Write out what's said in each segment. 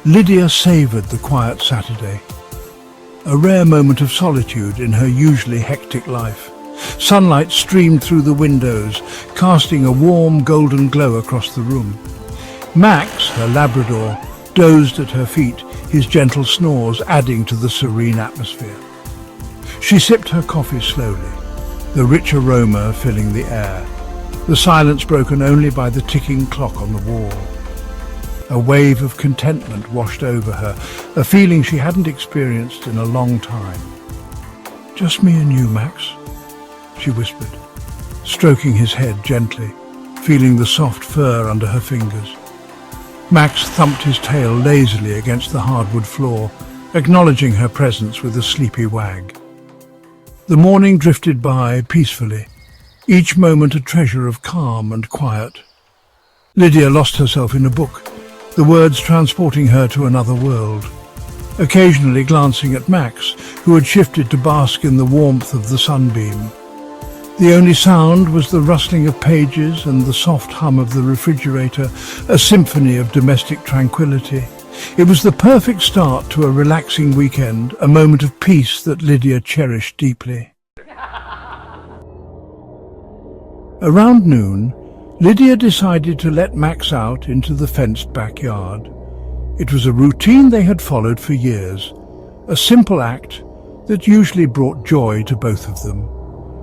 Lydia savoured the quiet Saturday, a rare moment of solitude in her usually hectic life. Sunlight streamed through the windows, casting a warm golden glow across the room. Max, her Labrador, dozed at her feet, his gentle snores adding to the serene atmosphere. She sipped her coffee slowly, the rich aroma filling the air, the silence broken only by the ticking clock on the wall. A wave of contentment washed over her, a feeling she hadn't experienced in a long time. "Just me and you, Max," she whispered, stroking his head gently, feeling the soft fur under her fingers. Max thumped his tail lazily against the hardwood floor, acknowledging her presence with a sleepy wag. The morning drifted by peacefully, each moment a treasure of calm and quiet. Lydia lost herself in a book, the words transporting her to another world, occasionally glancing at Max, who had shifted to bask in the warmth of the sunbeam. The only sound was the rustling of pages and the soft hum of the refrigerator, a symphony of domestic tranquility. It was the perfect start to a relaxing weekend, a moment of peace that Lydia cherished deeply. Around noon, Lydia decided to let Max out into the fenced backyard. It was a routine they had followed for years, a simple act that usually brought joy to both of them.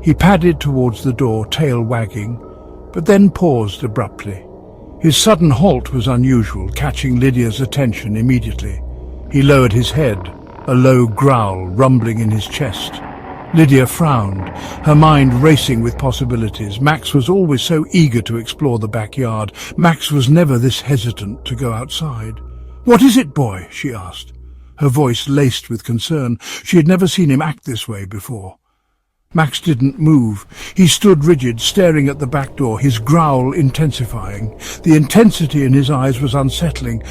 He padded towards the door, tail wagging, but then paused abruptly. His sudden halt was unusual, catching Lydia's attention immediately. He lowered his head, a low growl rumbling in his chest. Lydia frowned, her mind racing with possibilities. Max was always so eager to explore the backyard. Max was never this hesitant to go outside. "What is it, boy?" she asked, her voice laced with concern. She had never seen him act this way before. Max didn't move. He stood rigid, staring at the back door, his growl intensifying. The intensity in his eyes was unsettling.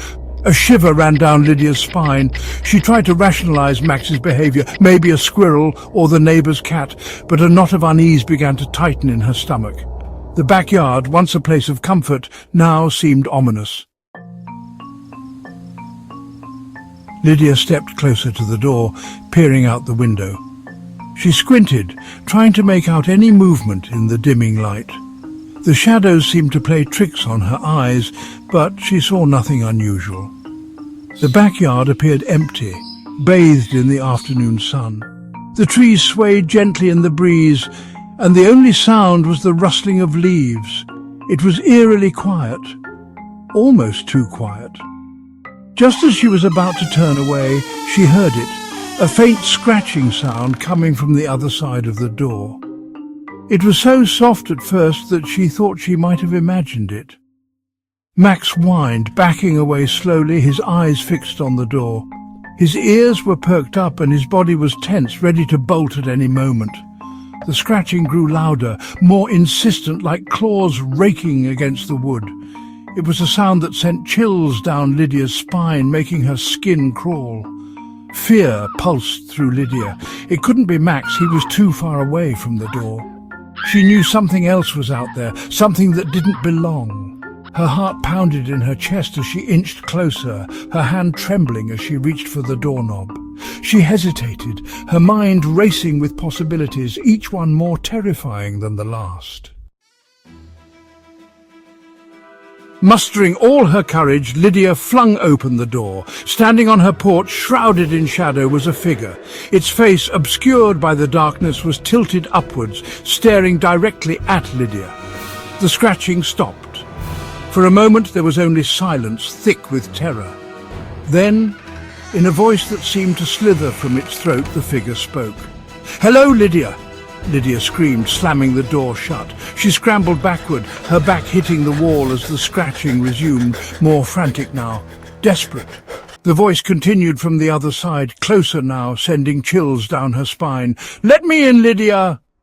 A shiver ran down Lydia's spine. She tried to rationalize Max's behavior, maybe a squirrel or the neighbor's cat, but a knot of unease began to tighten in her stomach. The backyard, once a place of comfort, now seemed ominous. Lydia stepped closer to the door, peering out the window. She squinted, trying to make out any movement in the dimming light. The shadows seemed to play tricks on her eyes, but she saw nothing unusual. The backyard appeared empty, bathed in the afternoon sun. The trees swayed gently in the breeze, and the only sound was the rustling of leaves. It was eerily quiet, almost too quiet. Just as she was about to turn away, she heard it. A faint scratching sound coming from the other side of the door. It was so soft at first that she thought she might have imagined it. Max whined, backing away slowly, his eyes fixed on the door. His ears were perked up and his body was tense, ready to bolt at any moment. The scratching grew louder, more insistent, like claws raking against the wood. It was a sound that sent chills down Lydia's spine, making her skin crawl. Fear pulsed through Lydia. It couldn't be Max, he was too far away from the door. She knew something else was out there, something that didn't belong. Her heart pounded in her chest as she inched closer, her hand trembling as she reached for the doorknob. She hesitated, her mind racing with possibilities, each one more terrifying than the last. Mustering all her courage, Lydia flung open the door. Standing on her porch, shrouded in shadow, was a figure. Its face, obscured by the darkness, was tilted upwards, staring directly at Lydia. The scratching stopped. For a moment there was only silence, thick with terror. Then, in a voice that seemed to slither from its throat, the figure spoke. "Hello, Lydia!" Lydia screamed, slamming the door shut. She scrambled backward, her back hitting the wall as the scratching resumed, more frantic now, desperate. The voice continued from the other side, closer now, sending chills down her spine. "Let me in, Lydia!"